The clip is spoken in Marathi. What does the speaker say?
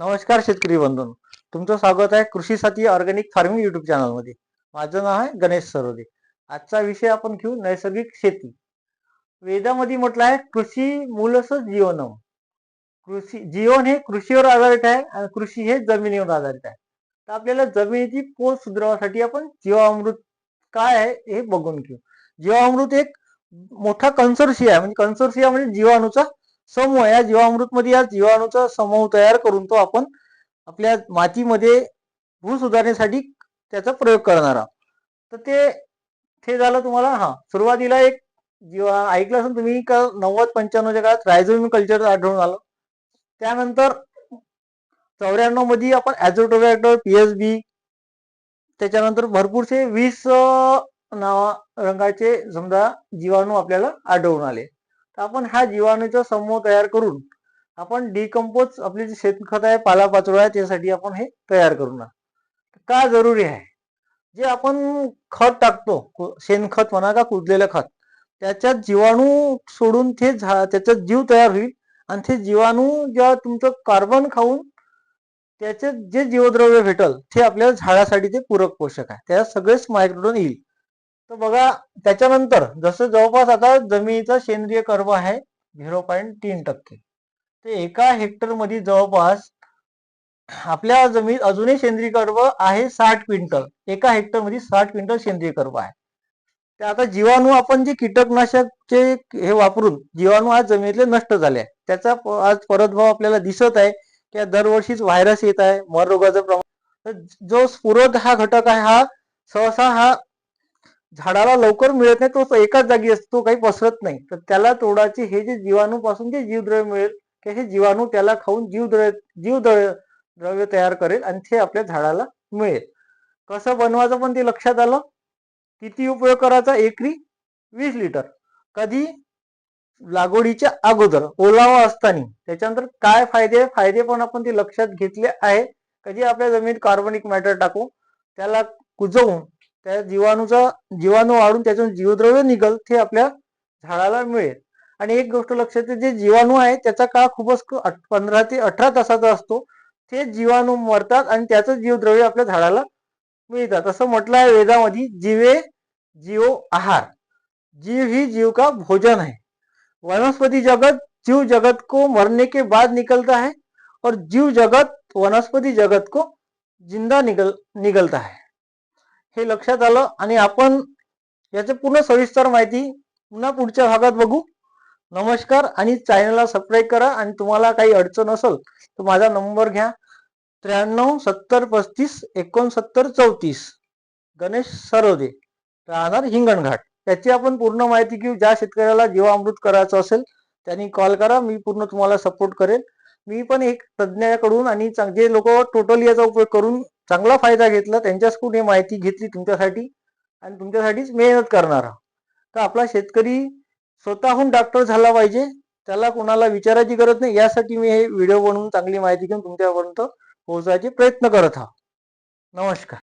नमस्कार शेतकरी बंधूंनो, तुमचं स्वागत आहे कृषी साथी ऑर्गॅनिक फार्मिंग युट्यूब चॅनल मध्ये। माझं नाव आहे गणेश सरोदे। आजचा विषय आपण घेऊ नैसर्गिक शेती। वेदामध्ये म्हटलं आहे कृषी मूलच जीवनम। कृषी जीवन हे कृषीवर आधारित आहे आणि कृषी हे जमिनीवर आधारित आहे। तर आपल्याला जमिनीची पोत सुधारण्यासाठी आपण जीवामृत काय आहे हे बघून घेऊ। जीवामृत एक मोठा कन्सोर्शिया आहे, म्हणजे कन्सोर्शिया म्हणजे जीवाणूचा समूह। या जीवामृत मध्ये या जीवाणूचा समूह तयार करून तो आपण आपल्या मातीमध्ये भू सुधारण्यासाठी त्याचा प्रयोग करणार आहोत। तर ते झालं तुम्हाला सुरुवातीला एक जेव्हा ऐकलं असेल तुम्ही का 90-95 च्या काळात रायझोबियम कल्चर आढळून आलं। त्यानंतर 94 मध्ये आपण ॲझोटोबॅक्टर पीएसबी, त्याच्यानंतर भरपूरसे 20 रंगाचे समजा जीवाणू आपल्याला आढळून आले। तर आपण हा जीवाणूचा समूह तयार करून आपण डिकंपोज आपले जे शेणखत आहे, पालापाचोळा आहे, त्यासाठी आपण हे तयार करू। का जरुरी आहे? जे आपण खत टाकतो, शेणखत म्हणा का कुजलेलं खत, त्याच्यात जीवाणू सोडून ते त्याचा जीव तयार होईल आणि ते जीवाणू जेव्हा तुमचं कार्बन खाऊन त्याचे जे जीवद्रव्य भेटल ते आपल्या झाडासाठी ते पूरक पोषक आहे, त्यात सगळेच मायक्रोडोन येईल। तर बघा त्याच्यानंतर जसं जवळपास आता जमिनीचा सेंद्रिय कर्ब आहे 0.3%, ते एका हेक्टर मध्ये जवळपास आपल्या जमिनीत अजूनही सेंद्रिय कर्ब आहे 60 क्विंटल। एका हेक्टर मध्ये 60 क्विंटल सेंद्रिय कर्ब आहे। ते आता जीवाणू आपण जे कीटकनाशकचे हे वापरून जीवाणू आज जमिनीतले नष्ट झाले आहे, त्याचा आज परतभाव आपल्याला दिसत आहे की दरवर्षीच व्हायरस येत आहे, मर रोगाचं प्रमाण। जो स्फुरद हा घटक आहे हा सहसा हा झाडाला लवकर मिळत नाही, तो एकाच जागी असतो, तो काही पसरत नाही। तर त्याला तोडाचे हे जे जीवाणू पासून जे जीवद्रव्य मिळेल ते हे जीवाणू त्याला खाऊन जीवद्रव्य तयार करेल आणि ते आपल्या झाडाला मिळेल। कसं बनवायचं पण ते लक्षात आलं। किती उपयोग करायचा? एकरी 20 लिटर। कधी? लागवडीच्या अगोदर ओलावा असताना। त्याच्यानंतर काय फायदे पण आपण ते लक्षात घेतले आहे। कधी आपल्या जमिनीत कार्बनिक मॅटर टाकू, त्याला कुजवून त्या जीवाणू वाढून त्यातून जीवद्रव्य निघल ते आपल्या झाडाला मिळेल। आणि एक गोष्ट लक्षात घ्या, जे जीवाणू आहे त्याचा काळ खूपच 15 ते 18 तासाचा असतो। ते जीवाणू मरतात आणि त्याचं जीवद्रव्य आपल्या झाडाला मिळतात। असं म्हटलं आहे वेदामध्ये, जीवे जीव आहार, जीव ही जीव का भोजन है। वनस्पति जगत जीव जगत को मरने के बाद निकलता है और जीव जगत वनस्पति जगत को जिंदा निकलता है। हे लक्षात आलं आणि आपण याचे पूर्ण सविस्तर माहिती पुन्हा पुढच्या भागात बघू। नमस्कार आणि चॅनलला सबस्क्राईब करा आणि तुम्हाला काही अडचण असेल तर माझा नंबर घ्या 93 70 35 69 34। गणेश सरोदे, राहणार हिंगणघाट। त्याची आपण पूर्ण माहिती घेऊ। ज्या शेतकऱ्याला जीवामृत करायचं असेल त्यांनी कॉल करा, मी पूर्ण तुम्हाला सपोर्ट करेन। मी पण एक तज्ञाकडून आणि जे लोक टोटली याचा उपयोग करून चांगला फायदा घेतला त्यांच्याकडून ही माहिती घेतली तुमच्यासाठी आणि तुमच्यासाठीच मेहनत करणार आहोत। तर आपला शेतकरी स्वतःहून डॉक्टर झाला पाहिजे, त्याला कोणाला विचारायची गरज नाही। यासाठी मी हे व्हिडिओ बनवून चांगली माहिती घेऊन तुमच्यापर्यंत पोहोचायचे प्रयत्न करत आहोत। नमस्कार।